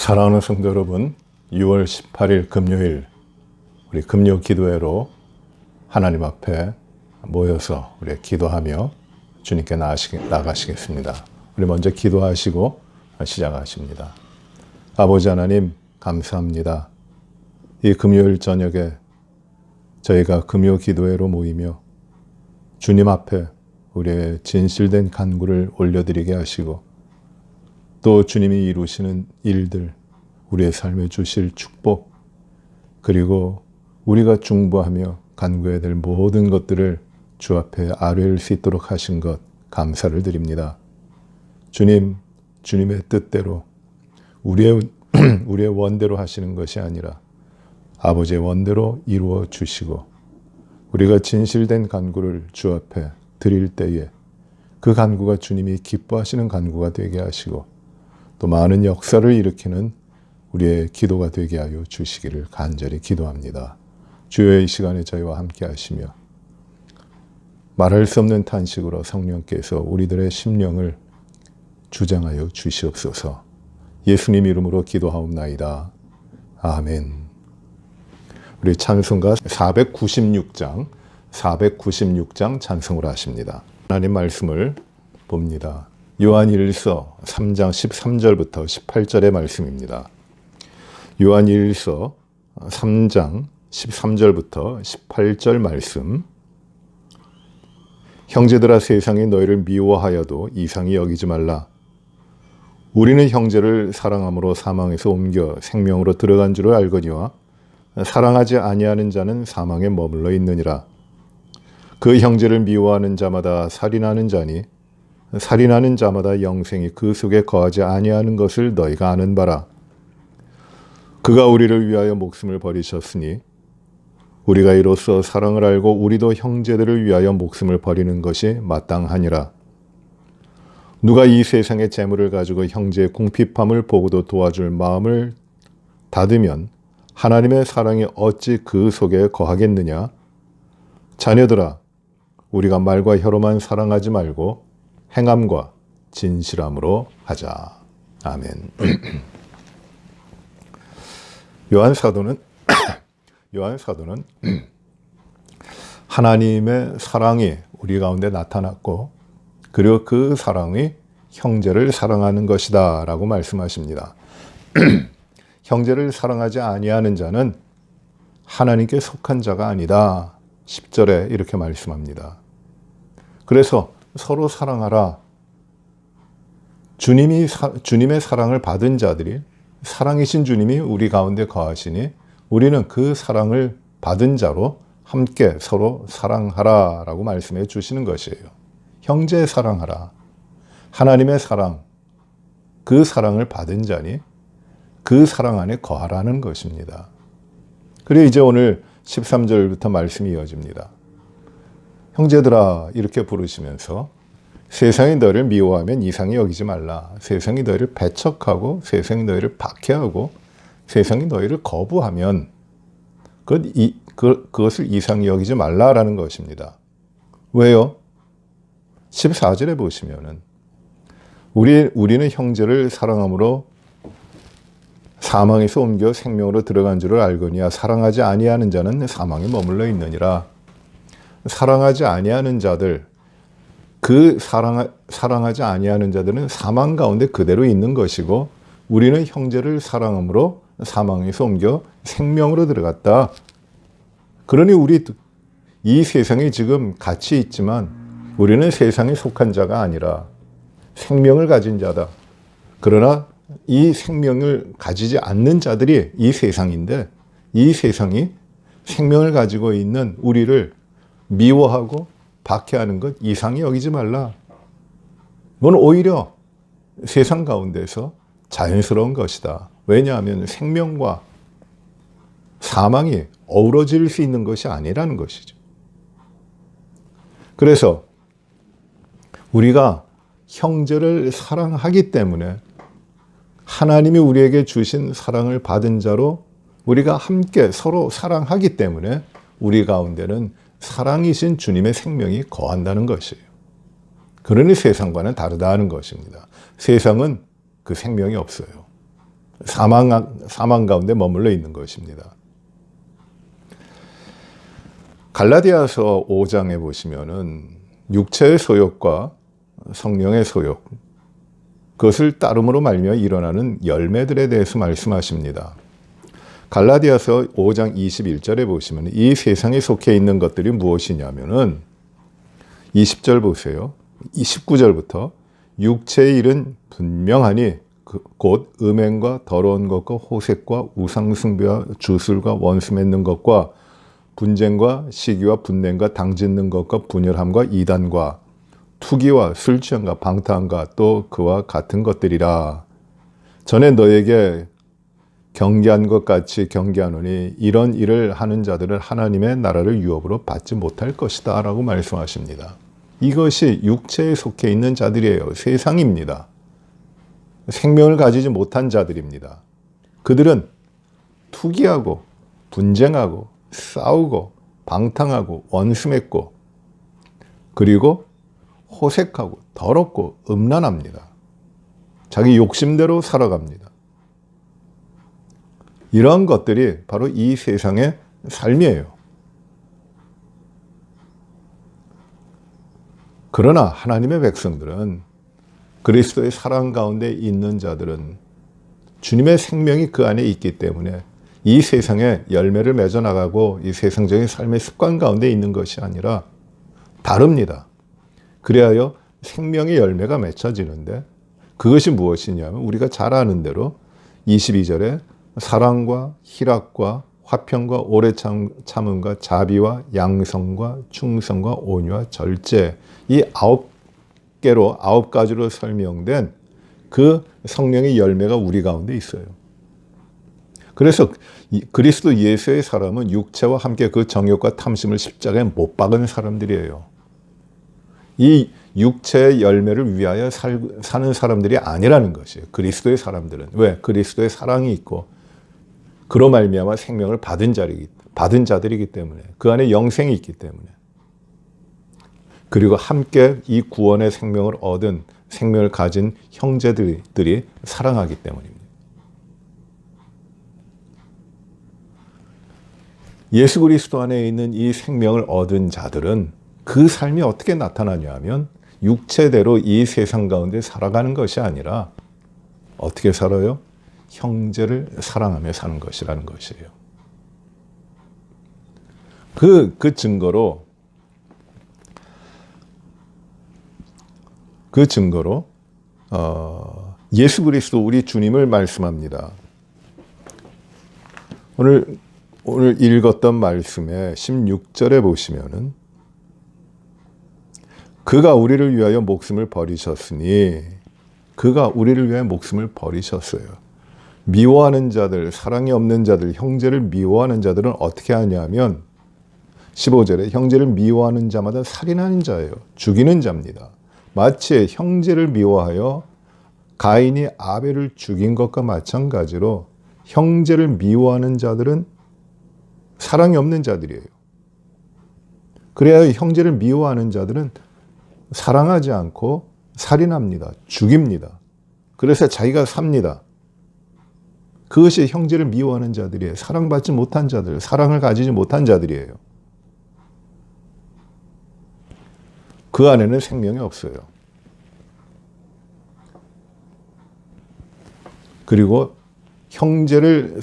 사랑하는 성도 여러분, 6월 18일 금요일 우리 금요 기도회로 하나님 앞에 모여서 우리 기도하며 주님께 나가시겠습니다. 우리 먼저 기도하시고 시작하십니다. 아버지 하나님 감사합니다. 이 금요일 저녁에 저희가 금요 기도회로 모이며 주님 앞에 우리의 진실된 간구를 올려드리게 하시고 또 주님이 이루시는 일들, 우리의 삶에 주실 축복, 그리고 우리가 중보하며 간구해야 될 모든 것들을 주 앞에 아뢰일 수 있도록 하신 것 감사를 드립니다. 주님, 주님의 뜻대로 우리의 원대로 하시는 것이 아니라 아버지의 원대로 이루어 주시고 우리가 진실된 간구를 주 앞에 드릴 때에 그 간구가 주님이 기뻐하시는 간구가 되게 하시고 또 많은 역사를 일으키는 우리의 기도가 되게 하여 주시기를 간절히 기도합니다. 주여 이 시간에 저희와 함께 하시며 말할 수 없는 탄식으로 성령께서 우리들의 심령을 주장하여 주시옵소서. 예수님 이름으로 기도하옵나이다. 아멘. 우리 찬송가 496장 찬송을 하십니다. 하나님 말씀을 봅니다. 요한일서 3장 13절부터 18절의 말씀입니다. 요한일서 3장 13절부터 18절 말씀. 형제들아 세상이 너희를 미워하여도 이상히 여기지 말라. 우리는 형제를 사랑함으로 사망에서 옮겨 생명으로 들어간 줄을 알거니와 사랑하지 아니하는 자는 사망에 머물러 있느니라. 그 형제를 미워하는 자마다 살인하는 자니 살인하는 자마다 영생이 그 속에 거하지 아니하는 것을 너희가 아는 바라. 그가 우리를 위하여 목숨을 버리셨으니 우리가 이로써 사랑을 알고 우리도 형제들을 위하여 목숨을 버리는 것이 마땅하니라. 누가 이 세상의 재물을 가지고 형제의 궁핍함을 보고도 도와줄 마음을 닫으면 하나님의 사랑이 어찌 그 속에 거하겠느냐. 자녀들아, 우리가 말과 혀로만 사랑하지 말고 행함과 진실함으로 하자. 아멘. 요한 사도는 하나님의 사랑이 우리 가운데 나타났고 그리고 그 사랑이 형제를 사랑하는 것이다 라고 말씀하십니다. 형제를 사랑하지 아니하는 자는 하나님께 속한 자가 아니다. 10절에 이렇게 말씀합니다. 그래서 서로 사랑하라. 주님의 사랑을 받은 자들이 사랑이신 주님이 우리 가운데 거하시니 우리는 그 사랑을 받은 자로 함께 서로 사랑하라 라고 말씀해 주시는 것이에요. 형제 사랑하라. 하나님의 사랑, 그 사랑을 받은 자니 그 사랑 안에 거하라는 것입니다. 그리고 이제 오늘 13절부터 말씀이 이어집니다. 형제들아 이렇게 부르시면서 세상이 너희를 미워하면 이상히 여기지 말라. 세상이 너희를 배척하고 세상이 너희를 박해하고 세상이 너희를 거부하면 그것을 이상히 여기지 말라라는 것입니다. 왜요? 14절에 보시면은 우리는 형제를 사랑함으로 사망에서 옮겨 생명으로 들어간 줄을 알거니와 사랑하지 아니하는 자는 사망에 머물러 있느니라. 사랑하지 아니하는 자들, 그 사랑하지 아니하는 자들은 사망 가운데 그대로 있는 것이고 우리는 형제를 사랑함으로 사망에서 옮겨 생명으로 들어갔다. 그러니 우리 이 세상에 지금 같이 있지만 우리는 세상에 속한 자가 아니라 생명을 가진 자다. 그러나 이 생명을 가지지 않는 자들이 이 세상인데 이 세상이 생명을 가지고 있는 우리를 미워하고 박해하는 것 이상히 여기지 말라. 이건 오히려 세상 가운데서 자연스러운 것이다. 왜냐하면 생명과 사망이 어우러질 수 있는 것이 아니라는 것이죠. 그래서 우리가 형제를 사랑하기 때문에 하나님이 우리에게 주신 사랑을 받은 자로 우리가 함께 서로 사랑하기 때문에 우리 가운데는 사랑이신 주님의 생명이 거한다는 것이에요. 그러니 세상과는 다르다는 것입니다. 세상은 그 생명이 없어요. 사망 가운데 머물러 있는 것입니다. 갈라디아서 5장에 보시면은 육체의 소욕과 성령의 소욕, 그것을 따름으로 말미암아 일어나는 열매들에 대해서 말씀하십니다. 갈라디아서 5장 21절에 보시면 이 세상에 속해 있는 것들이 무엇이냐면은 20절 보세요. 19절부터 육체의 일은 분명하니 곧 음행과 더러운 것과 호색과 우상숭배와 주술과 원수 맺는 것과 분쟁과 시기와 분냄과 당짓는 것과 분열함과 이단과 투기와 술 취함과 방탕함과 또 그와 같은 것들이라. 전에 너에게 경계한 것 같이 경계하노니 이런 일을 하는 자들은 하나님의 나라를 유업으로 받지 못할 것이다 라고 말씀하십니다. 이것이 육체에 속해 있는 자들이에요. 세상입니다. 생명을 가지지 못한 자들입니다. 그들은 투기하고 분쟁하고 싸우고 방탕하고 원수 맺고 그리고 호색하고 더럽고 음란합니다. 자기 욕심대로 살아갑니다. 이런 것들이 바로 이 세상의 삶이에요. 그러나 하나님의 백성들은, 그리스도의 사랑 가운데 있는 자들은 주님의 생명이 그 안에 있기 때문에 이 세상에 열매를 맺어 나가고 이 세상적인 삶의 습관 가운데 있는 것이 아니라 다릅니다. 그래야 생명의 열매가 맺혀지는데, 그것이 무엇이냐면 우리가 잘 아는 대로 22절에 사랑과 희락과 화평과 오래 참음과 자비와 양성과 충성과 온유와 절제, 이 9가지로 설명된 그 성령의 열매가 우리 가운데 있어요. 그래서 그리스도 예수의 사람은 육체와 함께 그 정욕과 탐심을 십자가에 못 박은 사람들이에요. 이 육체의 열매를 위하여 사는 사람들이 아니라는 것이에요. 그리스도의 사람들은. 왜? 그리스도의 사랑이 있고 그로 말미암아 생명을 받은 자들이기 때문에, 그 안에 영생이 있기 때문에, 그리고 함께 이 구원의 생명을 얻은, 생명을 가진 형제들이 사랑하기 때문입니다. 예수 그리스도 안에 있는 이 생명을 얻은 자들은 그 삶이 어떻게 나타나냐 하면 육체대로 이 세상 가운데 살아가는 것이 아니라 어떻게 살아요? 형제를 사랑하며 사는 것이라는 것이에요. 그 증거로 예수 그리스도 우리 주님을 말씀합니다. 오늘 읽었던 말씀에 16절에 보시면은 그가 우리를 위하여 목숨을 버리셨으니, 그가 우리를 위하여 목숨을 버리셨어요. 미워하는 자들, 사랑이 없는 자들, 형제를 미워하는 자들은 어떻게 하냐면 15절에 형제를 미워하는 자마다 살인하는 자예요. 죽이는 자입니다. 마치 형제를 미워하여 가인이 아벨을 죽인 것과 마찬가지로 형제를 미워하는 자들은 사랑이 없는 자들이에요. 그래야 형제를 미워하는 자들은 사랑하지 않고 살인합니다. 죽입니다. 그래서 자기가 삽니다. 그것이 형제를 미워하는 자들이에요. 사랑받지 못한 자들, 사랑을 가지지 못한 자들이에요. 그 안에는 생명이 없어요. 그리고 형제를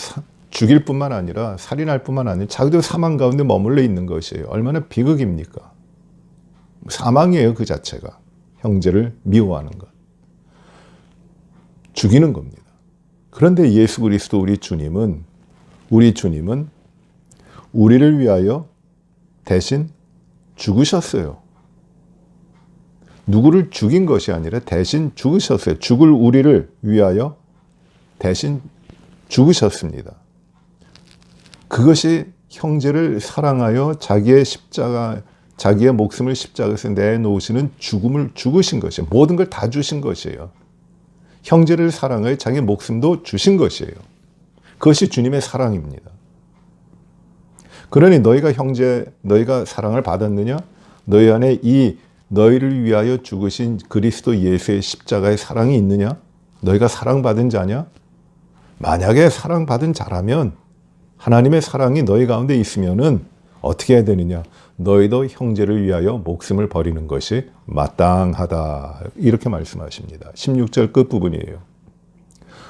죽일 뿐만 아니라 살인할 뿐만 아니라 자기도 사망 가운데 머물러 있는 것이에요. 얼마나 비극입니까? 사망이에요, 그 자체가. 형제를 미워하는 것. 죽이는 겁니다. 그런데 예수 그리스도 우리 주님은 우리를 위하여 대신 죽으셨어요. 누구를 죽인 것이 아니라 대신 죽으셨어요. 죽을 우리를 위하여 대신 죽으셨습니다. 그것이 형제를 사랑하여 자기의 목숨을 십자가에서 내놓으시는 죽음을 죽으신 것이에요. 모든 걸 다 주신 것이에요. 형제를 사랑하여 자기 목숨도 주신 것이에요. 그것이 주님의 사랑입니다. 그러니 너희가 사랑을 받았느냐? 너희 안에 이 너희를 위하여 죽으신 그리스도 예수의 십자가의 사랑이 있느냐? 너희가 사랑받은 자냐? 만약에 사랑받은 자라면 하나님의 사랑이 너희 가운데 있으면은 어떻게 해야 되느냐? 너희도 형제를 위하여 목숨을 버리는 것이 마땅하다. 이렇게 말씀하십니다. 16절 끝부분이에요.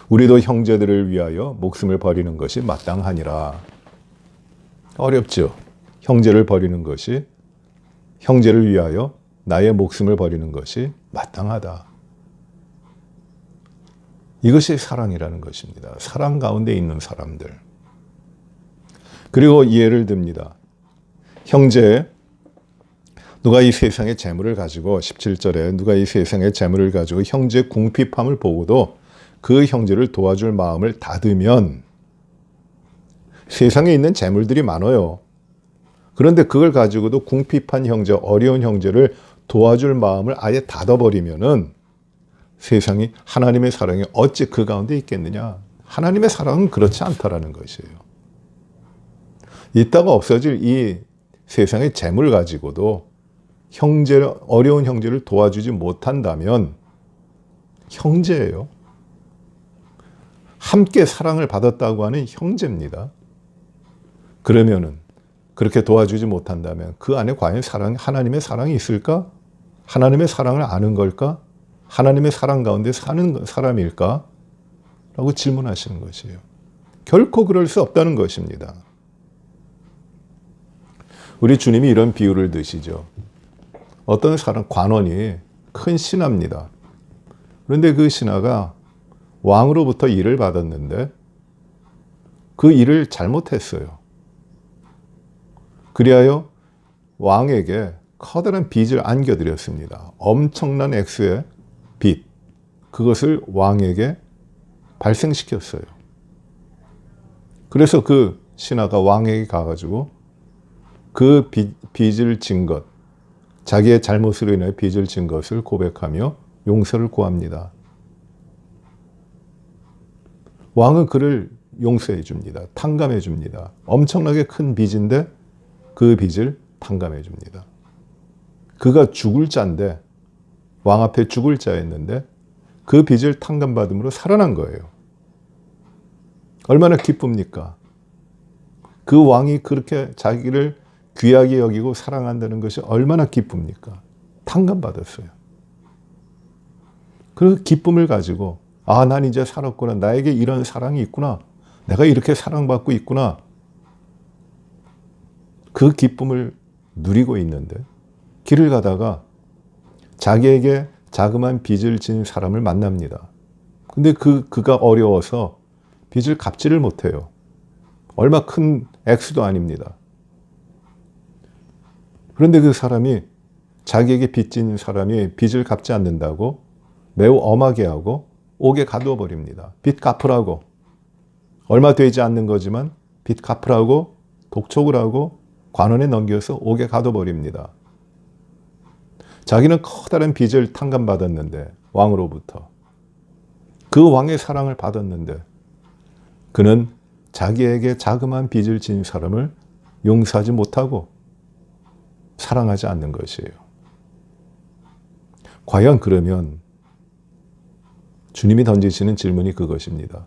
우리도 형제들을 위하여 목숨을 버리는 것이 마땅하니라. 어렵죠? 형제를 버리는 것이, 형제를 위하여 나의 목숨을 버리는 것이 마땅하다. 이것이 사랑이라는 것입니다. 사랑 가운데 있는 사람들. 그리고 예를 듭니다. 형제, 누가 이 세상의 재물을 가지고 17절에 누가 이 세상의 재물을 가지고 형제 궁핍함을 보고도 그 형제를 도와줄 마음을 닫으면, 세상에 있는 재물들이 많아요. 그런데 그걸 가지고도 궁핍한 형제, 어려운 형제를 도와줄 마음을 아예 닫아버리면은 세상이, 하나님의 사랑이 어찌 그 가운데 있겠느냐? 하나님의 사랑은 그렇지 않다라는 것이에요. 있다가 없어질 이 세상의 재물 가지고도 어려운 형제를 도와주지 못한다면 형제예요. 함께 사랑을 받았다고 하는 형제입니다. 그러면은 그렇게 도와주지 못한다면 그 안에 과연 하나님의 사랑이 있을까? 하나님의 사랑을 아는 걸까? 하나님의 사랑 가운데 사는 사람일까? 라고 질문하시는 것이에요. 결코 그럴 수 없다는 것입니다. 우리 주님이 이런 비유를 드시죠. 어떤 사람, 관원이 큰 신하입니다. 그런데 그 신하가 왕으로부터 일을 받았는데 그 일을 잘못했어요. 그리하여 왕에게 커다란 빚을 안겨드렸습니다. 엄청난 액수의 빚, 그것을 왕에게 발생시켰어요. 그래서 그 신하가 왕에게 가가지고 그 빚을 진 것, 자기의 잘못으로 인해 빚을 진 것을 고백하며 용서를 구합니다. 왕은 그를 용서해 줍니다. 탕감해 줍니다. 엄청나게 큰 빚인데 그 빚을 탕감해 줍니다. 그가 죽을 자인데, 왕 앞에 죽을 자였는데 그 빚을 탕감받음으로 살아난 거예요. 얼마나 기쁩니까? 그 왕이 그렇게 자기를 귀하게 여기고 사랑한다는 것이 얼마나 기쁩니까? 탕감받았어요. 그 기쁨을 가지고, 아, 난 이제 살았구나. 나에게 이런 사랑이 있구나. 내가 이렇게 사랑받고 있구나. 그 기쁨을 누리고 있는데 길을 가다가 자기에게 자그마한 빚을 진 사람을 만납니다. 근데 그가 어려워서 빚을 갚지를 못해요. 얼마 큰 액수도 아닙니다. 그런데 그 사람이, 자기에게 빚진 사람이 빚을 갚지 않는다고 매우 엄하게 하고 옥에 가두어 버립니다. 빚 갚으라고. 얼마 되지 않는 거지만 빚 갚으라고 독촉을 하고 관원에 넘겨서 옥에 가둬 버립니다. 자기는 커다란 빚을 탕감받았는데, 왕으로부터 그 왕의 사랑을 받았는데 그는 자기에게 자그마한 빚을 진 사람을 용서하지 못하고 사랑하지 않는 것이에요. 과연 그러면 주님이 던지시는 질문이 그것입니다.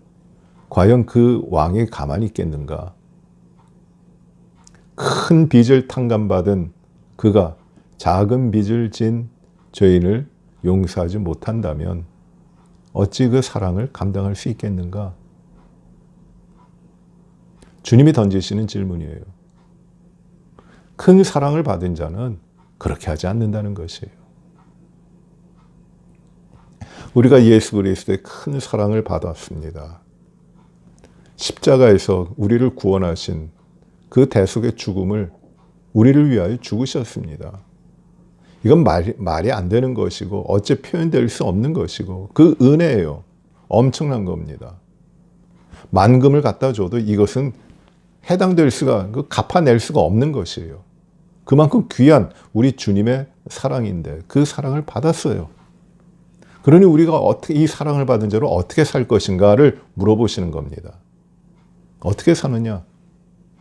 과연 그 왕이 가만히 있겠는가? 큰 빚을 탕감받은 그가 작은 빚을 진 죄인을 용서하지 못한다면 어찌 그 사랑을 감당할 수 있겠는가? 주님이 던지시는 질문이에요. 큰 사랑을 받은 자는 그렇게 하지 않는다는 것이에요. 우리가 예수 그리스도의 큰 사랑을 받았습니다. 십자가에서 우리를 구원하신 그 대속의 죽음을 우리를 위하여 죽으셨습니다. 이건 말이 안 되는 것이고 어째 표현될 수 없는 것이고 그 은혜예요. 엄청난 겁니다. 만금을 갖다 줘도 이것은 해당될 수가, 갚아낼 수가 없는 것이에요. 그만큼 귀한 우리 주님의 사랑인데 그 사랑을 받았어요. 그러니 우리가 어떻게 이 사랑을 받은 자로 어떻게 살 것인가를 물어보시는 겁니다. 어떻게 사느냐?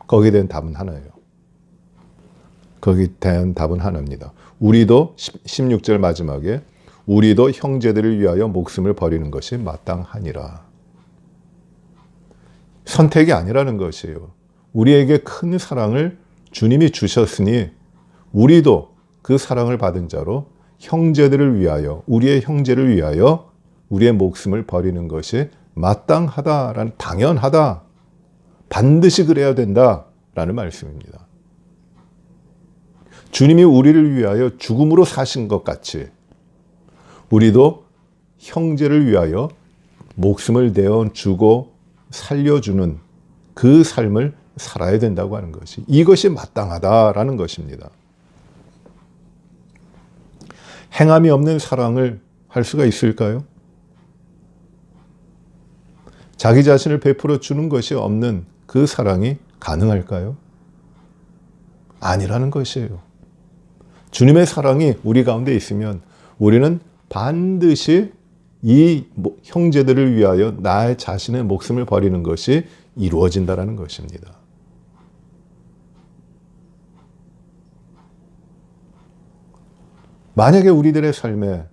거기에 대한 답은 하나예요. 거기에 대한 답은 하나입니다. 우리도 16절 마지막에 우리도 형제들을 위하여 목숨을 버리는 것이 마땅하니라. 선택이 아니라는 것이에요. 우리에게 큰 사랑을 주님이 주셨으니 우리도 그 사랑을 받은 자로 형제들을 위하여, 우리의 형제를 위하여 우리의 목숨을 버리는 것이 마땅하다라는, 당연하다, 반드시 그래야 된다라는 말씀입니다. 주님이 우리를 위하여 죽음으로 사신 것 같이 우리도 형제를 위하여 목숨을 내어 주고 살려주는 그 삶을 살아야 된다고 하는 것이, 이것이 마땅하다라는 것입니다. 행함이 없는 사랑을 할 수가 있을까요? 자기 자신을 베풀어 주는 것이 없는 그 사랑이 가능할까요? 아니라는 것이에요. 주님의 사랑이 우리 가운데 있으면 우리는 반드시 이 형제들을 위하여 나의 자신의 목숨을 버리는 것이 이루어진다는 것입니다. 만약에 우리들의 삶에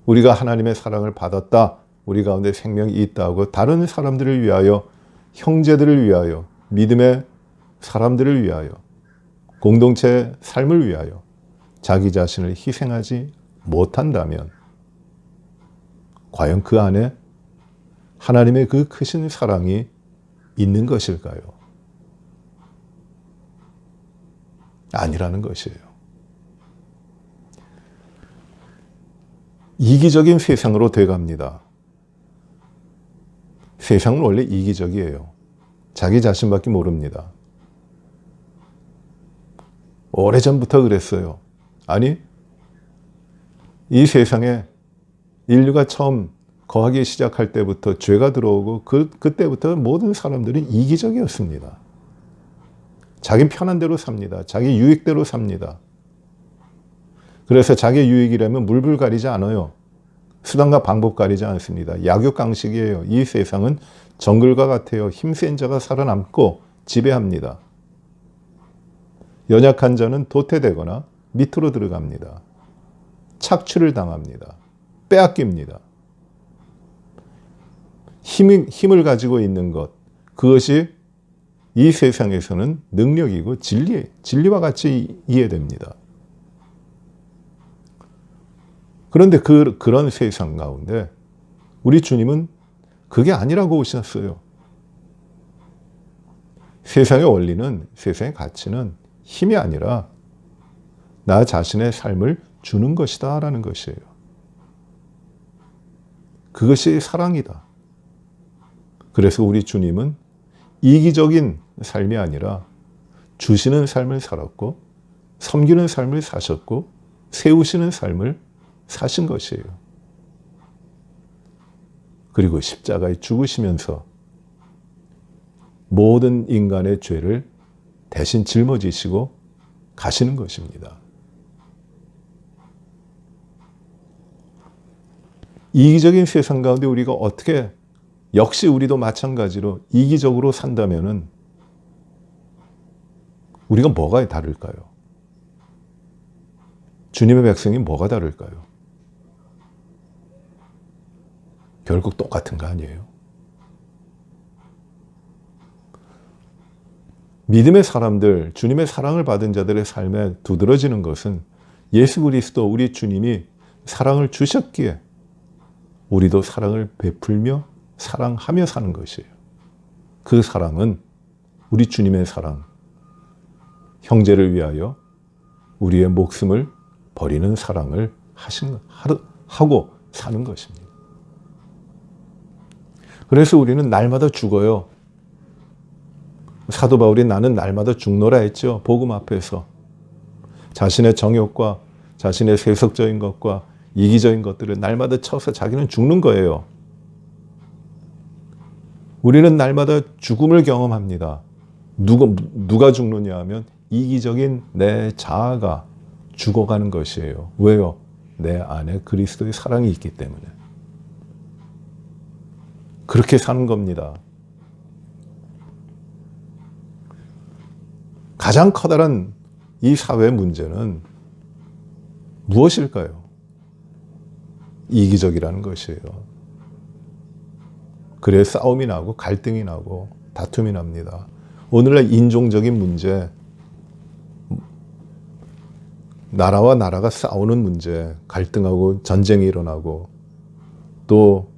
우리가 하나님의 사랑을 받았다, 우리 가운데 생명이 있다고 다른 사람들을 위하여, 형제들을 위하여, 믿음의 사람들을 위하여, 공동체의 삶을 위하여 자기 자신을 희생하지 못한다면 과연 그 안에 하나님의 그 크신 사랑이 있는 것일까요? 아니라는 것이에요. 이기적인 세상으로 돼갑니다. 세상은 원래 이기적이에요. 자기 자신밖에 모릅니다. 오래전부터 그랬어요. 아니, 이 세상에 인류가 처음 거하기 시작할 때부터 죄가 들어오고 그때부터 모든 사람들은 이기적이었습니다. 자기 편한 대로 삽니다. 자기 유익대로 삽니다. 그래서 자기 유익이라면 물불 가리지 않아요. 수단과 방법 가리지 않습니다. 약육강식이에요. 이 세상은 정글과 같아요. 힘센 자가 살아남고 지배합니다. 연약한 자는 도태되거나 밑으로 들어갑니다. 착취를 당합니다. 빼앗깁니다. 힘을 가지고 있는 것, 그것이 이 세상에서는 능력이고 진리와 같이 이해됩니다. 그런데 그런 세상 가운데 우리 주님은 그게 아니라고 오셨어요. 세상의 원리는, 세상의 가치는 힘이 아니라 나 자신의 삶을 주는 것이다 라는 것이에요. 그것이 사랑이다. 그래서 우리 주님은 이기적인 삶이 아니라 주시는 삶을 살았고, 섬기는 삶을 사셨고, 세우시는 삶을 사신 것이에요. 그리고 십자가에 죽으시면서 모든 인간의 죄를 대신 짊어지시고 가시는 것입니다. 이기적인 세상 가운데 우리가 어떻게, 역시 우리도 마찬가지로 이기적으로 산다면은 우리가 뭐가 다를까요? 주님의 백성이 뭐가 다를까요? 결국 똑같은 거 아니에요? 믿음의 사람들, 주님의 사랑을 받은 자들의 삶에 두드러지는 것은 예수 그리스도, 우리 주님이 사랑을 주셨기에 우리도 사랑을 베풀며 사랑하며 사는 것이에요. 그 사랑은 우리 주님의 사랑, 형제를 위하여 우리의 목숨을 버리는 사랑을 하고 사는 것입니다. 그래서 우리는 날마다 죽어요. 사도 바울이 나는 날마다 죽노라 했죠. 복음 앞에서. 자신의 정욕과 자신의 세속적인 것과 이기적인 것들을 날마다 쳐서 자기는 죽는 거예요. 우리는 날마다 죽음을 경험합니다. 누가 죽느냐 하면 이기적인 내 자아가 죽어가는 것이에요. 왜요? 내 안에 그리스도의 사랑이 있기 때문에. 그렇게 사는 겁니다. 가장 커다란 이 사회의 문제는 무엇일까요? 이기적이라는 것이에요. 그래서 싸움이 나고 갈등이 나고 다툼이 납니다. 오늘날 인종적인 문제, 나라와 나라가 싸우는 문제, 갈등하고 전쟁이 일어나고 또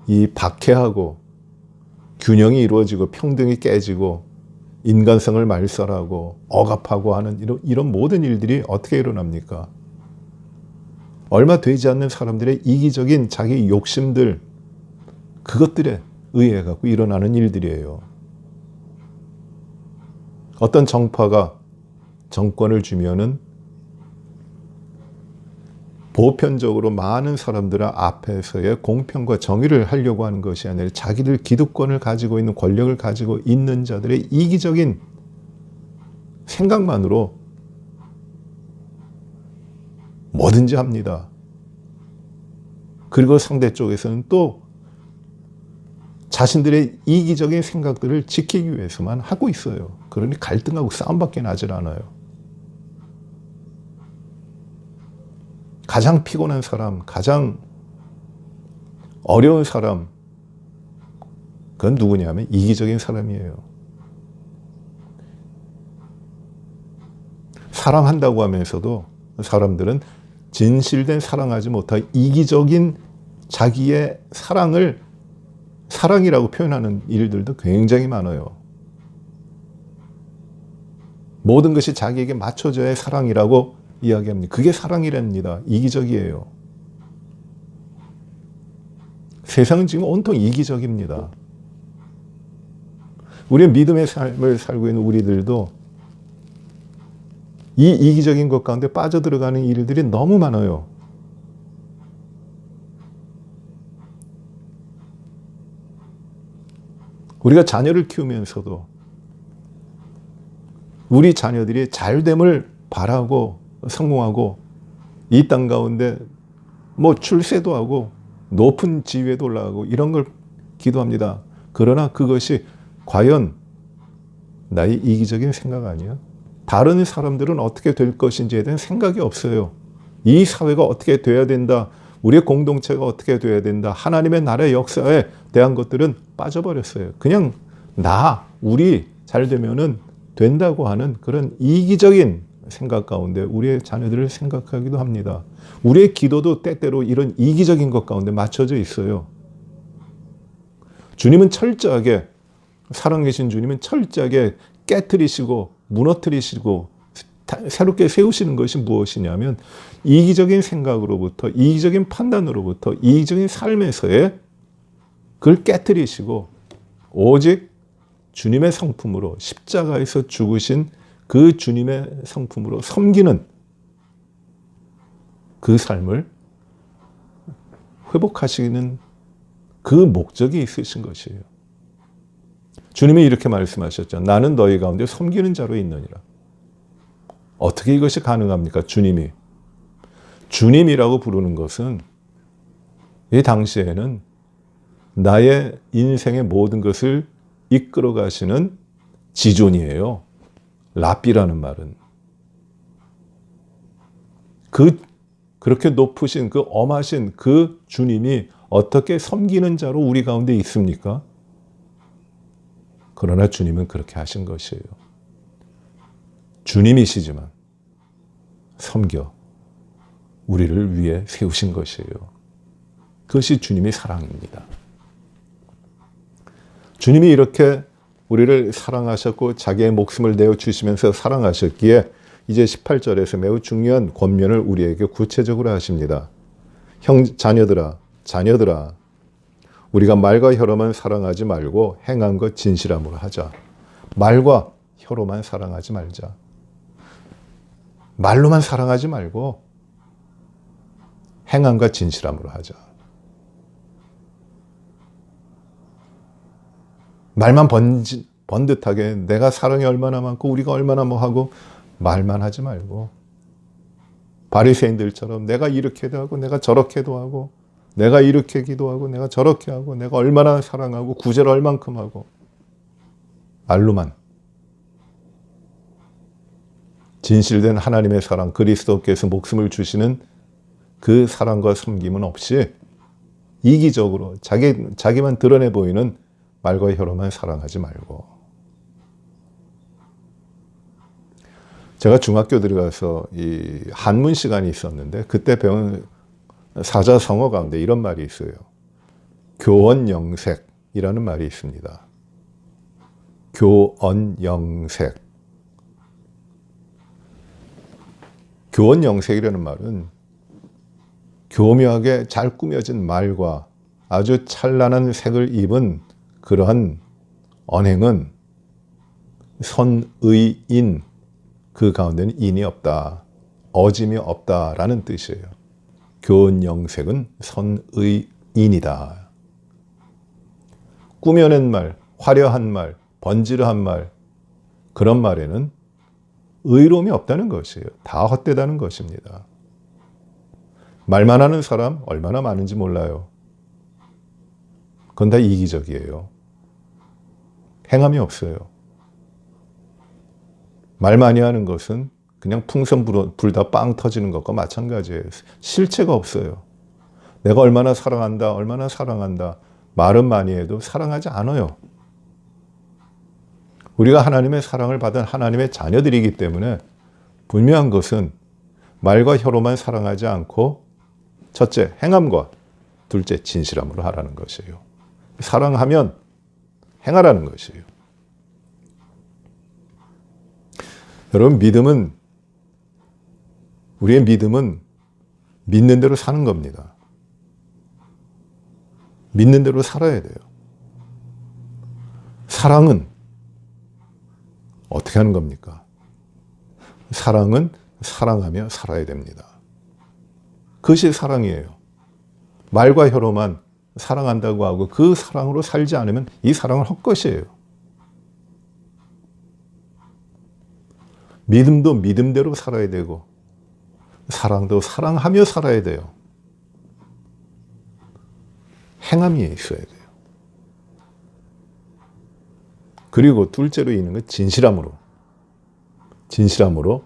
이 박해하고 균형이 이루어지고 평등이 깨지고 인간성을 말살하고 억압하고 하는 이런 모든 일들이 어떻게 일어납니까? 얼마 되지 않는 사람들의 이기적인 자기 욕심들, 그것들에 의해 갖고 일어나는 일들이에요. 어떤 정파가 정권을 주면은 보편적으로 많은 사람들 앞에서의 공평과 정의를 하려고 하는 것이 아니라 자기들 기득권을 가지고 있는 권력을 가지고 있는 자들의 이기적인 생각만으로 뭐든지 합니다. 그리고 상대 쪽에서는 또 자신들의 이기적인 생각들을 지키기 위해서만 하고 있어요. 그러니 갈등하고 싸움밖에 나질 않아요. 가장 피곤한 사람, 가장 어려운 사람, 그건 누구냐면 이기적인 사람이에요. 사랑한다고 하면서도 사람들은 진실된 사랑하지 못하고 이기적인 자기의 사랑을 사랑이라고 표현하는 일들도 굉장히 많아요. 모든 것이 자기에게 맞춰져야 사랑이라고 이야기합니다. 그게 사랑이랍니다. 이기적이에요. 세상은 지금 온통 이기적입니다. 우리의 믿음의 삶을 살고 있는 우리들도 이 이기적인 것 가운데 빠져들어가는 일들이 너무 많아요. 우리가 자녀를 키우면서도 우리 자녀들이 잘됨을 바라고 성공하고 이 땅 가운데 출세도 하고 높은 지위에도 올라가고 이런 걸 기도합니다. 그러나 그것이 과연 나의 이기적인 생각 아니야? 다른 사람들은 어떻게 될 것인지에 대한 생각이 없어요. 이 사회가 어떻게 돼야 된다. 우리의 공동체가 어떻게 돼야 된다. 하나님의 나라의 역사에 대한 것들은 빠져버렸어요. 그냥 우리 잘 되면은 된다고 하는 그런 이기적인 생각 가운데 우리의 자녀들을 생각하기도 합니다. 우리의 기도도 때때로 이런 이기적인 것 가운데 맞춰져 있어요. 주님은 철저하게, 살아계신 주님은 철저하게 깨트리시고 무너뜨리시고 새롭게 세우시는 것이 무엇이냐면 이기적인 생각으로부터, 이기적인 판단으로부터, 이기적인 삶에서의 그걸 깨트리시고 오직 주님의 성품으로 십자가에서 죽으신 그 주님의 성품으로 섬기는 그 삶을 회복하시는 그 목적이 있으신 것이에요. 주님이 이렇게 말씀하셨죠. 나는 너희 가운데 섬기는 자로 있느니라. 어떻게 이것이 가능합니까? 주님이라고 부르는 것은 이 당시에는 나의 인생의 모든 것을 이끌어 가시는 지존이에요. 랍비라는 말은 그렇게 높으신 그 엄하신 그 주님이 어떻게 섬기는 자로 우리 가운데 있습니까? 그러나 주님은 그렇게 하신 것이에요. 주님이시지만 섬겨 우리를 위해 세우신 것이에요. 그것이 주님의 사랑입니다. 주님이 이렇게 우리를 사랑하셨고 자기의 목숨을 내어주시면서 사랑하셨기에 이제 18절에서 매우 중요한 권면을 우리에게 구체적으로 하십니다. 자녀들아, 우리가 말과 혀로만 사랑하지 말고 행함과 진실함으로 하자. 말과 혀로만 사랑하지 말자. 말로만 사랑하지 말고 행함과 진실함으로 하자. 말만 번듯하게 내가 사랑이 얼마나 많고 우리가 얼마나 하고 말만 하지 말고 바리새인들처럼 내가 이렇게도 하고 내가 저렇게도 하고 내가 이렇게 기도하고 내가 저렇게 하고 내가 얼마나 사랑하고 구제를 얼만큼 하고 말로만 진실된 하나님의 사랑 그리스도께서 목숨을 주시는 그 사랑과 섬김은 없이 이기적으로 자기만 드러내 보이는 말과 혀로만 사랑하지 말고. 제가 중학교 들어가서 이 한문 시간이 있었는데 그때 배운 사자성어 가운데 이런 말이 있어요. 교언영색이라는 말이 있습니다. 교언영색. 교언영색이라는 말은 교묘하게 잘 꾸며진 말과 아주 찬란한 색을 입은 그러한 언행은 선의인, 그 가운데는 인이 없다, 어짐이 없다라는 뜻이에요. 교언영색은 선의인이다. 꾸며낸 말, 화려한 말, 번지르한 말, 그런 말에는 의로움이 없다는 것이에요. 다 헛되다는 것입니다. 말만 하는 사람 얼마나 많은지 몰라요. 그건 다 이기적이에요. 행함이 없어요. 말 많이 하는 것은 그냥 풍선 불다 빵 터지는 것과 마찬가지예요. 실체가 없어요. 내가 얼마나 사랑한다, 얼마나 사랑한다. 말은 많이 해도 사랑하지 않아요. 우리가 하나님의 사랑을 받은 하나님의 자녀들이기 때문에 분명한 것은 말과 혀로만 사랑하지 않고 첫째, 행함과 둘째, 진실함으로 하라는 것이에요. 사랑하면 행하라는 것이에요. 여러분, 우리의 믿음은 믿는 대로 사는 겁니다. 믿는 대로 살아야 돼요. 사랑은 어떻게 하는 겁니까? 사랑은 사랑하며 살아야 됩니다. 그것이 사랑이에요. 말과 혀로만 사랑한다고 하고 그 사랑으로 살지 않으면 이 사랑은 헛것이에요. 믿음도 믿음대로 살아야 되고 사랑도 사랑하며 살아야 돼요. 행함이 있어야 돼요. 그리고 둘째로 있는 건 진실함으로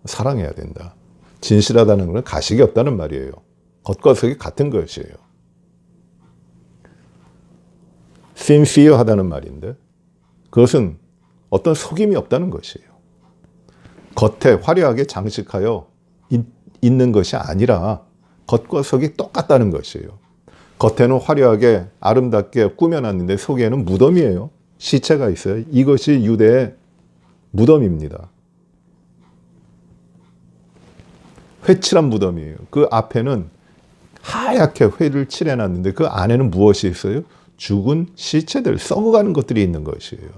사랑해야 된다. 진실하다는 것은 가식이 없다는 말이에요. 겉과 속이 같은 것이에요. sincere하다는 말인데 그것은 어떤 속임이 없다는 것이에요. 겉에 화려하게 장식하여 있는 것이 아니라 겉과 속이 똑같다는 것이에요. 겉에는 화려하게 아름답게 꾸며놨는데 속에는 무덤이에요. 시체가 있어요. 이것이 유대의 무덤입니다. 회칠한 무덤이에요. 그 앞에는 하얗게 회를 칠해놨는데 그 안에는 무엇이 있어요? 죽은 시체들, 썩어가는 것들이 있는 것이에요.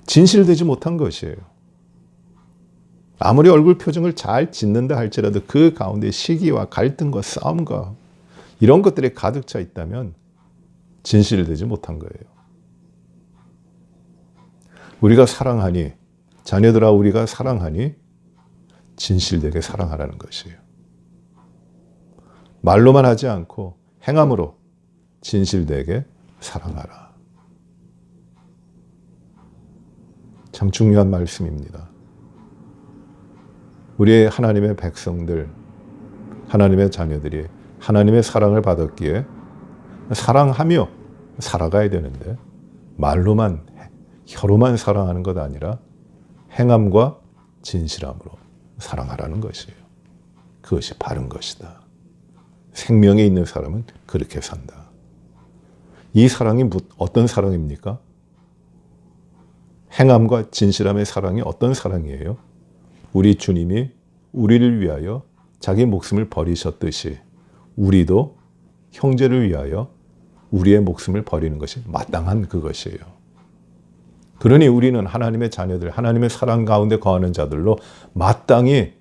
진실되지 못한 것이에요. 아무리 얼굴 표정을 잘 짓는다 할지라도 그 가운데 시기와 갈등과 싸움과 이런 것들이 가득 차 있다면 진실되지 못한 거예요. 우리가 사랑하니, 자녀들아 우리가 사랑하니 진실되게 사랑하라는 것이에요. 말로만 하지 않고 행함으로 진실되게 사랑하라. 참 중요한 말씀입니다. 우리의 하나님의 백성들, 하나님의 자녀들이 하나님의 사랑을 받았기에 사랑하며 살아가야 되는데 말로만, 혀로만 사랑하는 것 아니라 행함과 진실함으로 사랑하라는 것이에요. 그것이 바른 것이다. 생명에 있는 사람은 그렇게 산다. 이 사랑이 어떤 사랑입니까? 행함과 진실함의 사랑이 어떤 사랑이에요? 우리 주님이 우리를 위하여 자기 목숨을 버리셨듯이 우리도 형제를 위하여 우리의 목숨을 버리는 것이 마땅한 그것이에요. 그러니 우리는 하나님의 자녀들, 하나님의 사랑 가운데 거하는 자들로 마땅히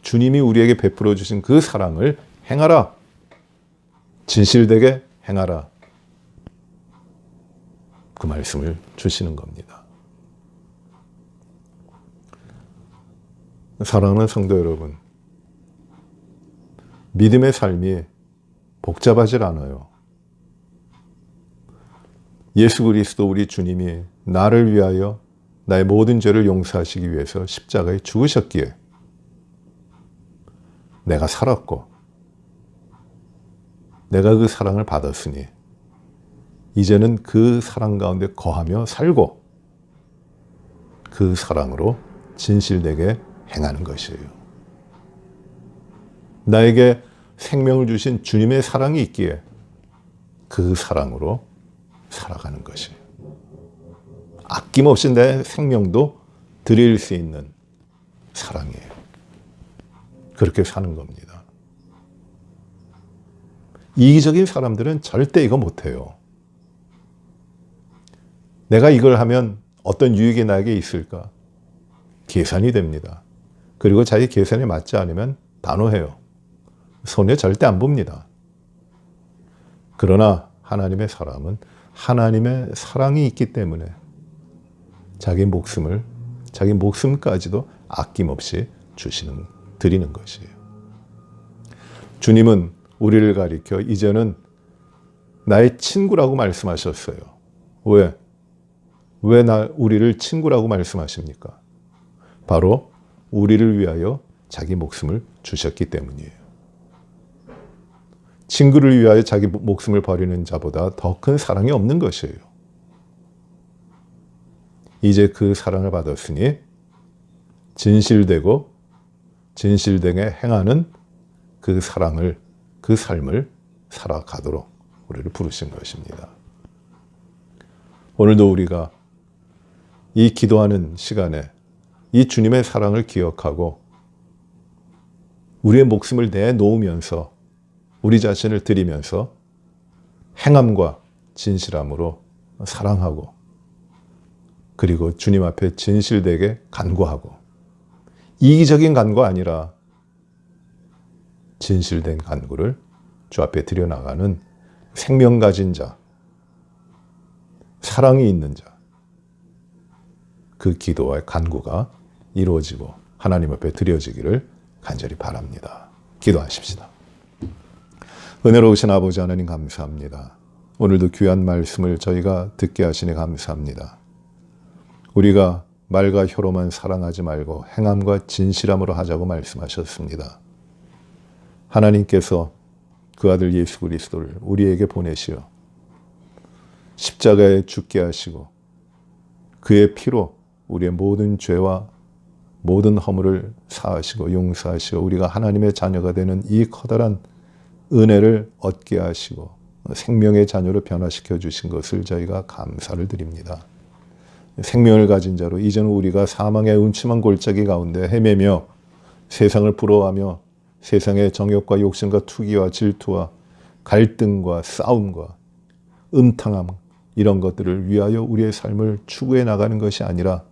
주님이 우리에게 베풀어 주신 그 사랑을 행하라. 진실되게 행하라. 그 말씀을 주시는 겁니다. 사랑하는 성도 여러분, 믿음의 삶이 복잡하질 않아요. 예수 그리스도 우리 주님이 나를 위하여 나의 모든 죄를 용서하시기 위해서 십자가에 죽으셨기에 내가 살았고 내가 그 사랑을 받았으니 이제는 그 사랑 가운데 거하며 살고 그 사랑으로 진실되게 행하는 것이에요. 나에게 생명을 주신 주님의 사랑이 있기에 그 사랑으로 살아가는 것이에요. 아낌없이 내 생명도 드릴 수 있는 사랑이에요. 그렇게 사는 겁니다. 이기적인 사람들은 절대 이거 못해요. 내가 이걸 하면 어떤 유익이 나에게 있을까? 계산이 됩니다. 그리고 자기 계산에 맞지 않으면 단호해요. 손해 절대 안 봅니다. 그러나 하나님의 사람은 하나님의 사랑이 있기 때문에 자기 목숨까지도 아낌없이 드리는 것이에요. 주님은 우리를 가리켜 이제는 나의 친구라고 말씀하셨어요. 왜 우리를 친구라고 말씀하십니까? 바로 우리를 위하여 자기 목숨을 주셨기 때문이에요. 친구를 위하여 자기 목숨을 버리는 자보다 더 큰 사랑이 없는 것이에요. 이제 그 사랑을 받았으니 진실되게 행하는 그 사랑을, 그 삶을 살아가도록 우리를 부르신 것입니다. 오늘도 우리가 이 기도하는 시간에 이 주님의 사랑을 기억하고 우리의 목숨을 내놓으면서 우리 자신을 드리면서 행함과 진실함으로 사랑하고 그리고 주님 앞에 진실되게 간구하고 이기적인 간구 아니라 진실된 간구를 주 앞에 드려나가는 생명 가진 자, 사랑이 있는 자, 그 기도와 간구가 이루어지고 하나님 앞에 드려지기를 간절히 바랍니다. 기도하십시다. 은혜로우신 아버지 하나님 감사합니다. 오늘도 귀한 말씀을 저희가 듣게 하시니 감사합니다. 우리가 말과 혀로만 사랑하지 말고 행함과 진실함으로 하자고 말씀하셨습니다. 하나님께서 그 아들 예수 그리스도를 우리에게 보내시어 십자가에 죽게 하시고 그의 피로 우리의 모든 죄와 모든 허물을 사하시고 용서하시고 우리가 하나님의 자녀가 되는 이 커다란 은혜를 얻게 하시고 생명의 자녀로 변화시켜 주신 것을 저희가 감사를 드립니다. 생명을 가진 자로 이제는 우리가 사망의 음침한 골짜기 가운데 헤매며 세상을 부러워하며 세상의 정욕과 욕심과 투기와 질투와 갈등과 싸움과 음탕함 이런 것들을 위하여 우리의 삶을 추구해 나가는 것이 아니라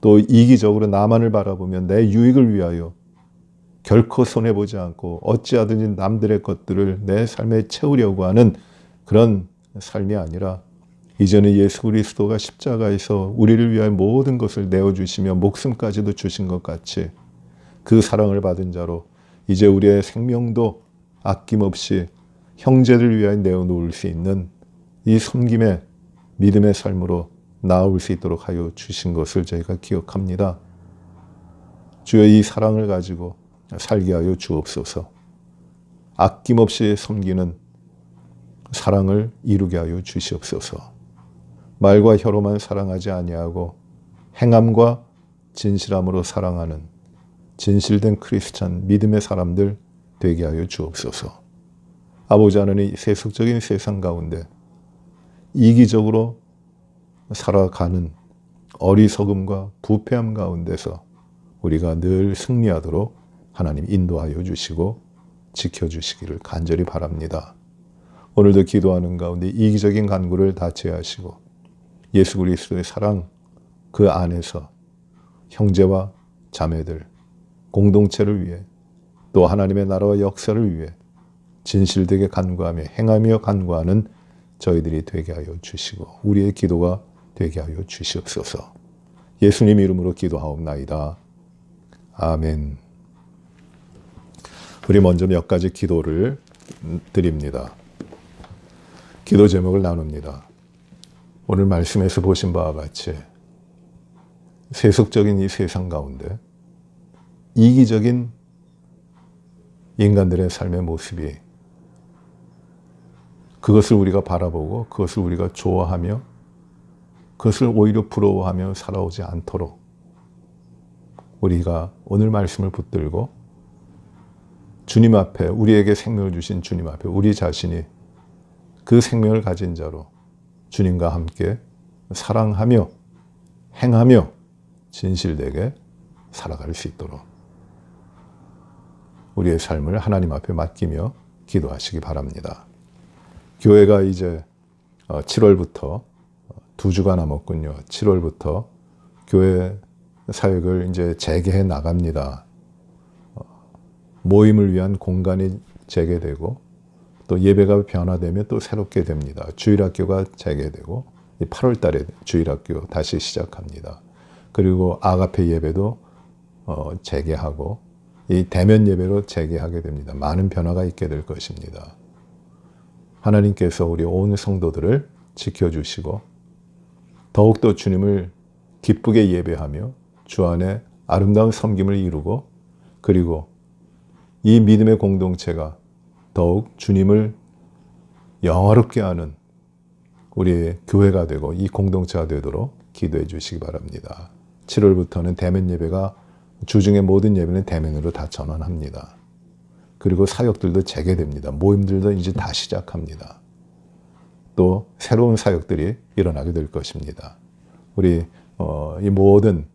또 이기적으로 나만을 바라보며 내 유익을 위하여 결코 손해보지 않고 어찌하든지 남들의 것들을 내 삶에 채우려고 하는 그런 삶이 아니라 이제는 예수 그리스도가 십자가에서 우리를 위하여 모든 것을 내어주시며 목숨까지도 주신 것 같이 그 사랑을 받은 자로 이제 우리의 생명도 아낌없이 형제를 위하여 내어놓을 수 있는 이 섬김의 믿음의 삶으로 나아올 수 있도록 하여 주신 것을 저희가 기억합니다. 주여 이 사랑을 가지고 살게 하여 주옵소서. 아낌없이 섬기는 사랑을 이루게 하여 주시옵소서. 말과 혀로만 사랑하지 아니하고 행함과 진실함으로 사랑하는 진실된 크리스찬 믿음의 사람들 되게 하여 주옵소서. 아버지 하나님 세속적인 세상 가운데 이기적으로 살아가는 어리석음과 부패함 가운데서 우리가 늘 승리하도록 하나님 인도하여 주시고 지켜주시기를 간절히 바랍니다. 오늘도 기도하는 가운데 이기적인 간구를 다 제하시고 예수 그리스도의 사랑 그 안에서 형제와 자매들 공동체를 위해 또 하나님의 나라와 역사를 위해 진실되게 간구하며 행하며 간구하는 저희들이 되게 하여 주시고 우리의 기도가 되게 하여 주시옵소서. 예수님 이름으로 기도하옵나이다. 아멘. 우리 먼저 몇 가지 기도를 드립니다. 기도 제목을 나눕니다. 오늘 말씀에서 보신 바와 같이 세속적인 이 세상 가운데 이기적인 인간들의 삶의 모습이 그것을 우리가 바라보고 그것을 우리가 좋아하며 그것을 오히려 부러워하며 살아오지 않도록 우리가 오늘 말씀을 붙들고 주님 앞에, 우리에게 생명을 주신 주님 앞에 우리 자신이 그 생명을 가진 자로 주님과 함께 사랑하며 행하며 진실되게 살아갈 수 있도록 우리의 삶을 하나님 앞에 맡기며 기도하시기 바랍니다. 교회가 이제 7월부터 2주가 남았군요. 7월부터 교회 사역을 이제 재개해 나갑니다. 모임을 위한 공간이 재개되고 또 예배가 변화되면 또 새롭게 됩니다. 주일학교가 재개되고 8월 달에 주일학교 다시 시작합니다. 그리고 아가페 예배도 재개하고 이 대면 예배로 재개하게 됩니다. 많은 변화가 있게 될 것입니다. 하나님께서 우리 온 성도들을 지켜주시고 더욱더 주님을 기쁘게 예배하며 주 안에 아름다운 섬김을 이루고 그리고 이 믿음의 공동체가 더욱 주님을 영화롭게 하는 우리의 교회가 되고 이 공동체가 되도록 기도해 주시기 바랍니다. 7월부터는 대면 예배가 주중의 모든 예배는 대면으로 다 전환합니다. 그리고 사역들도 재개됩니다. 모임들도 이제 다 시작합니다. 또 새로운 사역들이 일어나게 될 것입니다. 우리 이 모든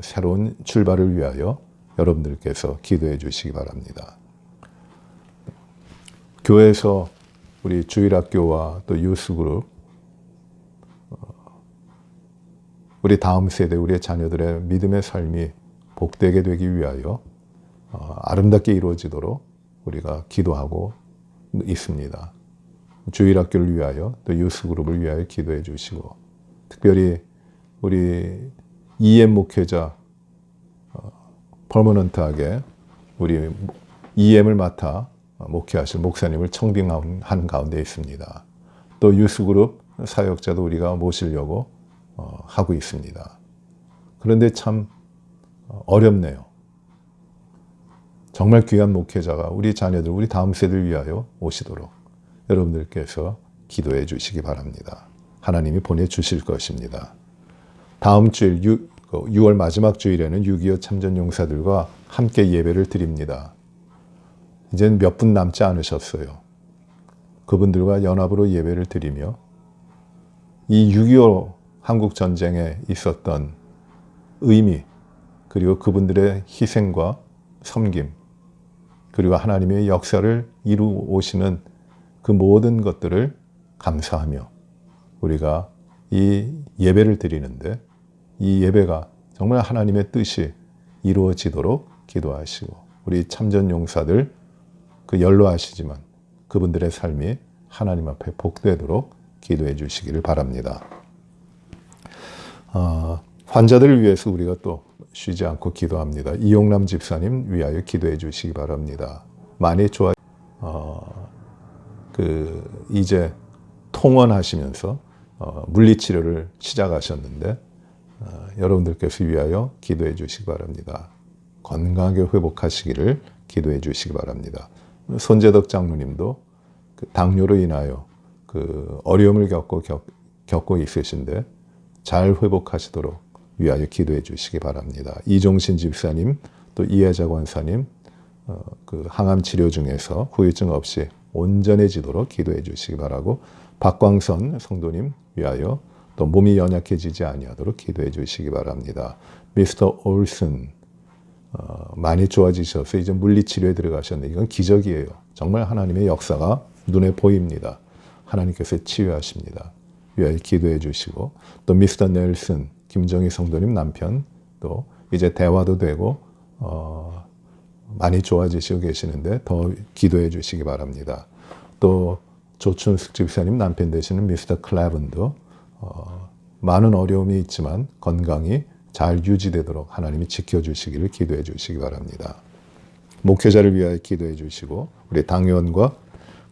새로운 출발을 위하여 여러분들께서 기도해 주시기 바랍니다. 교회에서 우리 주일학교와 또 유스그룹 우리 다음 세대 우리의 자녀들의 믿음의 삶이 복되게 되기 위하여 아름답게 이루어지도록 우리가 기도하고 있습니다. 주일학교를 위하여 또 유스그룹을 위하여 기도해 주시고 특별히 우리 EM 목회자 퍼머넌트하게 우리 EM을 맡아 목회하실 목사님을 청빙한 가운데 있습니다. 또 유스그룹 사역자도 우리가 모시려고 하고 있습니다. 그런데 참 어렵네요. 정말 귀한 목회자가 우리 자녀들, 우리 다음 세대를 위하여 오시도록 여러분들께서 기도해 주시기 바랍니다. 하나님이 보내주실 것입니다. 다음 주일 6월 마지막 주일에는 6.25 참전용사들과 함께 예배를 드립니다. 이제는 몇 분 남지 않으셨어요. 그분들과 연합으로 예배를 드리며 이 6.25 한국전쟁에 있었던 의미 그리고 그분들의 희생과 섬김 그리고 하나님의 역사를 이루오시는 그 모든 것들을 감사하며 우리가 이 예배를 드리는데 이 예배가 정말 하나님의 뜻이 이루어지도록 기도하시고 우리 참전용사들 그 연로하시지만 그분들의 삶이 하나님 앞에 복되도록 기도해 주시기를 바랍니다. 환자들을 위해서 우리가 또 쉬지 않고 기도합니다. 이용남 집사님 위하여 기도해 주시기 바랍니다. 많이 이제 통원하시면서 물리치료를 시작하셨는데 여러분들께서 위하여 기도해 주시기 바랍니다. 건강하게 회복하시기를 기도해 주시기 바랍니다. 손재덕 장로님도 그 당뇨로 인하여 그 어려움을 겪고 있으신데 잘 회복하시도록 위하여 기도해 주시기 바랍니다. 이종신 집사님 또 이혜자 권사님 그 항암 치료 중에서 후유증 없이 온전해지도록 기도해 주시기 바라고 박광선 성도님 위하여 또 몸이 연약해지지 아니하도록 기도해 주시기 바랍니다. 미스터 올슨 많이 좋아지셔서 이제 물리치료에 들어가셨는데 이건 기적이에요. 정말 하나님의 역사가 눈에 보입니다. 하나님께서 치유하십니다. 위하여 기도해 주시고 또 미스터 넬슨 김정희 성도님 남편 또 이제 대화도 되고 많이 좋아지시고 계시는데 더 기도해 주시기 바랍니다. 또 조춘숙 집사님 남편 되시는 미스터 클라븐도 많은 어려움이 있지만 건강이 잘 유지되도록 하나님이 지켜주시기를 기도해 주시기 바랍니다. 목회자를 위하여 기도해 주시고 우리 당의원과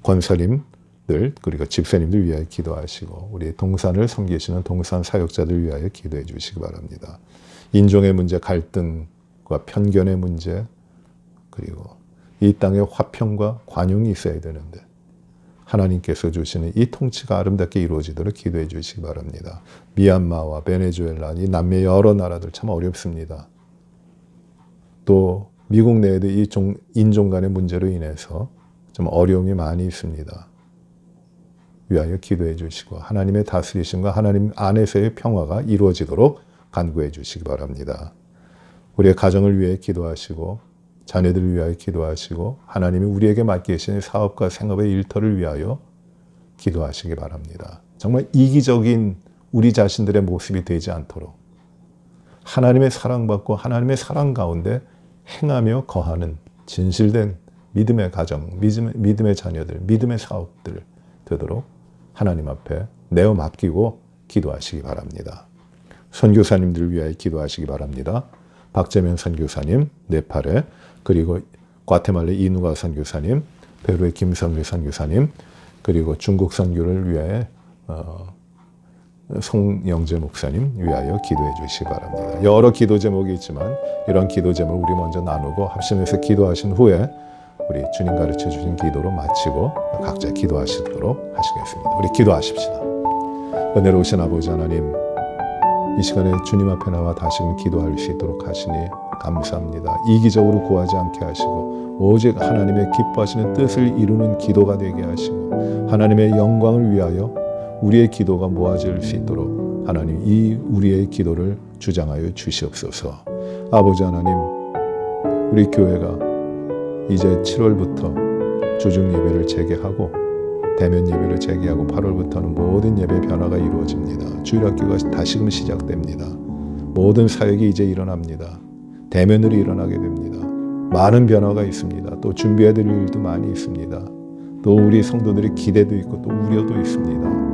권사님들 그리고 집사님들 위하여 기도하시고 우리 동산을 섬기시는 동산 사역자들 위하여 기도해 주시기 바랍니다. 인종의 문제, 갈등과 편견의 문제 그리고 이 땅에 화평과 관용이 있어야 되는데 하나님께서 주시는 이 통치가 아름답게 이루어지도록 기도해 주시기 바랍니다. 미얀마와 베네수엘라, 이 남미 여러 나라들 참 어렵습니다. 또 미국 내에도 이 인종 간의 문제로 인해서 좀 어려움이 많이 있습니다. 위하여 기도해 주시고 하나님의 다스리심과 하나님 안에서의 평화가 이루어지도록 간구해 주시기 바랍니다. 우리의 가정을 위해 기도하시고 자녀들을 위하여 기도하시고 하나님이 우리에게 맡기신 사업과 생업의 일터를 위하여 기도하시기 바랍니다. 정말 이기적인 우리 자신들의 모습이 되지 않도록 하나님의 사랑받고 하나님의 사랑 가운데 행하며 거하는 진실된 믿음의 가정, 믿음의 자녀들, 믿음의 사업들 되도록 하나님 앞에 내어 맡기고 기도하시기 바랍니다. 선교사님들을 위하여 기도하시기 바랍니다. 박재면 선교사님, 네팔에, 그리고 과테말라 이누가 선교사님, 페루의 김성규 선교사님, 그리고 중국 선교를 위해 송영재 목사님 위하여 기도해 주시기 바랍니다. 여러 기도 제목이 있지만 이런 기도 제목을 우리 먼저 나누고 합심해서 기도하신 후에 우리 주님 가르쳐 주신 기도로 마치고 각자 기도하시도록 하시겠습니다. 우리 기도하십시다. 은혜로우신 아버지 하나님, 이 시간에 주님 앞에 나와 다시금 기도할 수 있도록 하시니 감사합니다. 이기적으로 구하지 않게 하시고 오직 하나님의 기뻐하시는 뜻을 이루는 기도가 되게 하시고 하나님의 영광을 위하여 우리의 기도가 모아질 수 있도록 하나님 이 우리의 기도를 주장하여 주시옵소서. 아버지 하나님, 우리 교회가 이제 7월부터 주중 예배를 재개하고 대면 예배를 재개하고 8월부터는 모든 예배 변화가 이루어집니다. 주일학교가 다시금 시작됩니다. 모든 사역이 이제 일어납니다. 대면으로 일어나게 됩니다. 많은 변화가 있습니다. 또 준비해야 될 일도 많이 있습니다. 또 우리 성도들의 기대도 있고 또 우려도 있습니다.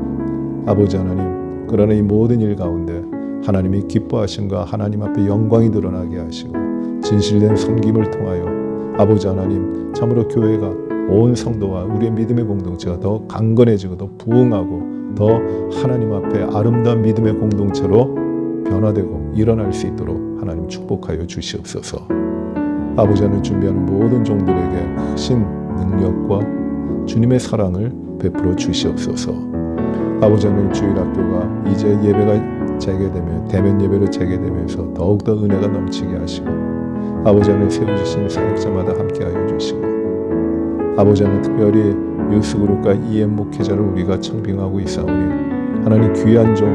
아버지 하나님, 그러나 이 모든 일 가운데 하나님이 기뻐하심과 하나님 앞에 영광이 드러나게 하시고 진실된 섬김을 통하여 아버지 하나님, 참으로 교회가 온 성도와 우리의 믿음의 공동체가 더 강건해지고 더 부흥하고 더 하나님 앞에 아름다운 믿음의 공동체로 변화되고 일어날 수 있도록 하나님 축복하여 주시옵소서. 아버지 하나님, 준비하는 모든 종들에게 크신 능력과 주님의 사랑을 베풀어 주시옵소서. 아버지 하나님, 주일학교가 이제 예배가 재개되며 대면 예배로 재개되면서 더욱더 은혜가 넘치게 하시고 아버지 하나님, 세워주신 사역자마다 함께하여 주시고 아버지 하나님, 특별히 유스그룹과 EM 목회자를 우리가 청빙하고 있사오니 하나님 귀한 종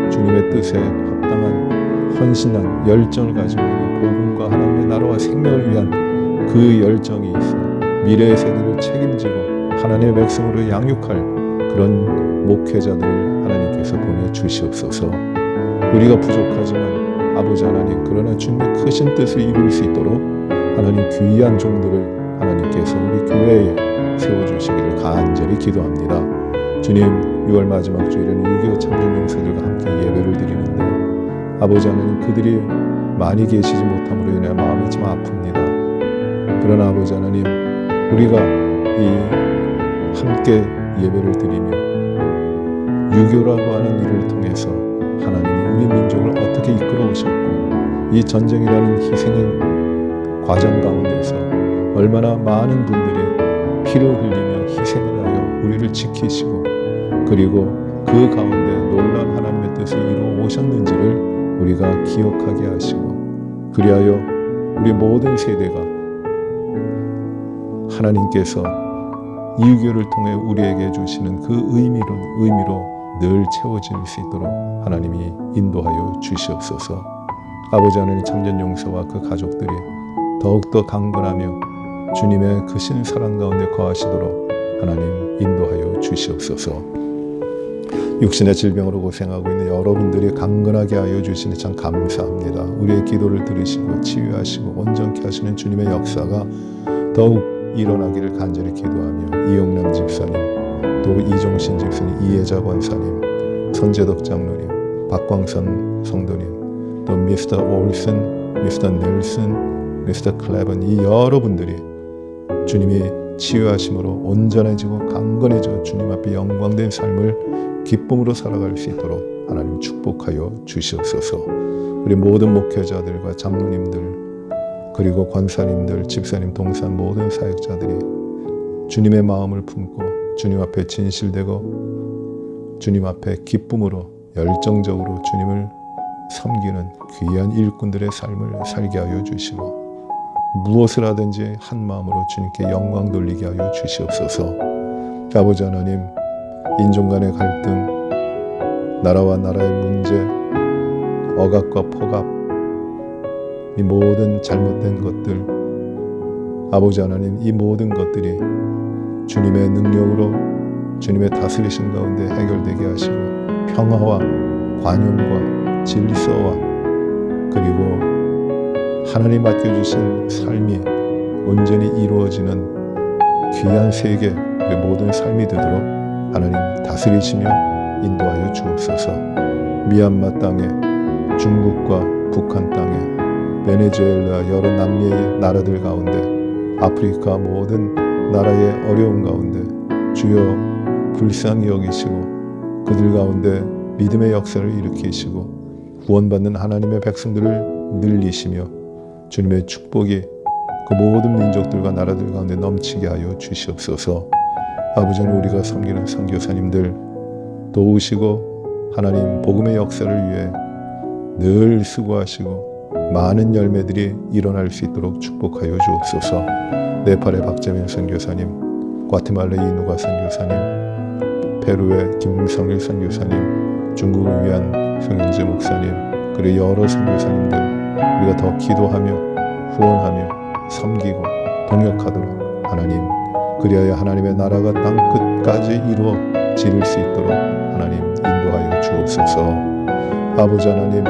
주님의 뜻에 합당한 헌신한 열정을 가지고 있는 복음과 하나님의 나라와 생명을 위한 그 열정이 있어 미래의 세대를 책임지고 하나님의 백성으로 양육할 그런 목회자들을 하나님께서 보내주시옵소서. 우리가 부족하지만 아버지 하나님, 그러나 주님의 크신 뜻을 이룰 수 있도록 하나님 귀한 종들을 하나님께서 우리 교회에 세워주시기를 간절히 기도합니다. 주님, 6월 마지막 주일에는 6.25 참전용사들과 함께 예배를 드리는데 아버지 하나님, 그들이 많이 계시지 못함으로 인해 마음이 좀 아픕니다. 그러나 아버지 하나님, 우리가 이 함께 예배를 드리며 유교라고 하는 일을 통해서 하나님이 우리 민족을 어떻게 이끌어 오셨고 이 전쟁이라는 희생의 과정 가운데서 얼마나 많은 분들이 피를 흘리며 희생을 하여 우리를 지키시고 그리고 그 가운데 놀라운 하나님의 뜻을 이루어 오셨는지를 우리가 기억하게 하시고 그리하여 우리 모든 세대가 하나님께서 이유교를 통해 우리에게 주시는 그 의미로 늘 채워질 수 있도록 하나님이 인도하여 주시옵소서. 아버지 하나님, 참전용사와 그 가족들이 더욱더 강건하며 주님의 그 신사랑 가운데 거하시도록 하나님 인도하여 주시옵소서. 육신의 질병으로 고생하고 있는 여러분들이 강건하게 하여 주시니 참 감사합니다. 우리의 기도를 들으시고 치유하시고 온전케 하시는 주님의 역사가 더욱 일어나기를 간절히 기도하며 이용남 집사님, 또 이종신 집사님, 이혜자 권사님, 손재덕 장로님, 박광선 성도님, 또 미스터 올슨, 미스터 넬슨, 미스터 클레번, 이 여러분들이 주님이 치유하심으로 온전해지고 강건해져 주님 앞에 영광된 삶을 기쁨으로 살아갈 수 있도록 하나님 축복하여 주시옵소서. 우리 모든 목회자들과 장로님들 그리고 권사님들, 집사님, 동산 모든 사역자들이 주님의 마음을 품고 주님 앞에 진실되고 주님 앞에 기쁨으로 열정적으로 주님을 섬기는 귀한 일꾼들의 삶을 살게 하여 주시고 무엇을 하든지 한 마음으로 주님께 영광 돌리게 하여 주시옵소서. 아버지 하나님, 인종 간의 갈등, 나라와 나라의 문제, 억압과 폭압, 이 모든 잘못된 것들, 아버지 하나님, 이 모든 것들이 주님의 능력으로 주님의 다스리신 가운데 해결되게 하시고 평화와 관용과 질서와 그리고 하나님 맡겨주신 삶이 온전히 이루어지는 귀한 세계, 우리 모든 삶이 되도록 하나님 다스리시며 인도하여 주옵소서. 미얀마 땅에, 중국과 북한 땅에, 베네수엘라 여러 남미의 나라들 가운데, 아프리카 모든 나라의 어려움 가운데 주여 불쌍히 여기시고 그들 가운데 믿음의 역사를 일으키시고 구원받는 하나님의 백성들을 늘리시며 주님의 축복이 그 모든 민족들과 나라들 가운데 넘치게 하여 주시옵소서. 아버지 하나님, 우리가 섬기는 선교사님들 도우시고 하나님 복음의 역사를 위해 늘 수고하시고 많은 열매들이 일어날 수 있도록 축복하여 주옵소서. 네팔의 박재민 선교사님, 과테말라의 이누가 선교사님, 페루의 김성일 선교사님, 중국을 위한 성영재 목사님, 그리고 여러 선교사님들 우리가 더 기도하며 후원하며 섬기고 동역하도록 하나님, 그리하여 하나님의 나라가 땅 끝까지 이루어질 수 있도록 하나님 인도하여 주옵소서. 아버지 하나님,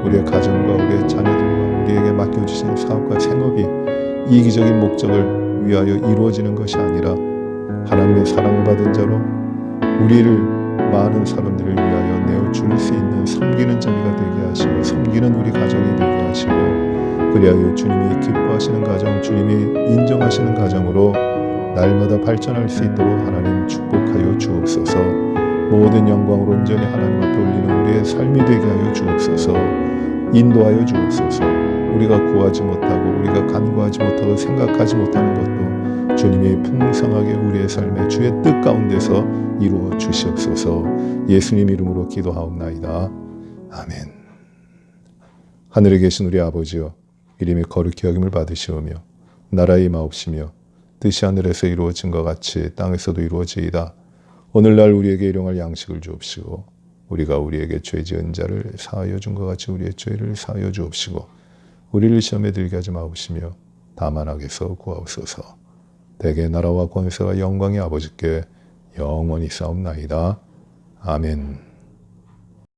우리의 가정과 우리의 자녀들과 우리에게 맡겨주신 사업과 생업이 이기적인 목적을 위하여 이루어지는 것이 아니라 하나님의 사랑을 받은 자로 우리를 많은 사람들을 위하여 내어줄 수 있는 섬기는 자리가 되게 하시고 섬기는 우리 가정이 되게 하시고 그리하여 주님이 기뻐하시는 가정, 주님이 인정하시는 가정으로 날마다 발전할 수 있도록 하나님 축복하여 주옵소서. 모든 영광을 온전히 하나님 앞에 올리는 우리의 삶이 되게 하여 주옵소서. 인도하여 주옵소서. 우리가 구하지 못하고 우리가 간구하지 못하고 생각하지 못하는 것도 주님이 풍성하게 우리의 삶의 주의 뜻 가운데서 이루어 주시옵소서. 예수님 이름으로 기도하옵나이다. 아멘. 하늘에 계신 우리 아버지여, 이름이 거룩히 여김을 받으시오며 나라의 임하옵시며 뜻이 하늘에서 이루어진 것 같이 땅에서도 이루어지이다. 오늘날 우리에게 일용할 양식을 주옵시고 우리가 우리에게 죄 지은 자를 사하여 준 것 같이 우리의 죄를 사하여 주옵시고 우리를 시험에 들게 하지 마옵시며 다만 악에서 구하옵소서. 대개 나라와 권세와 영광이 아버지께 영원히 싸움나이다. 아멘.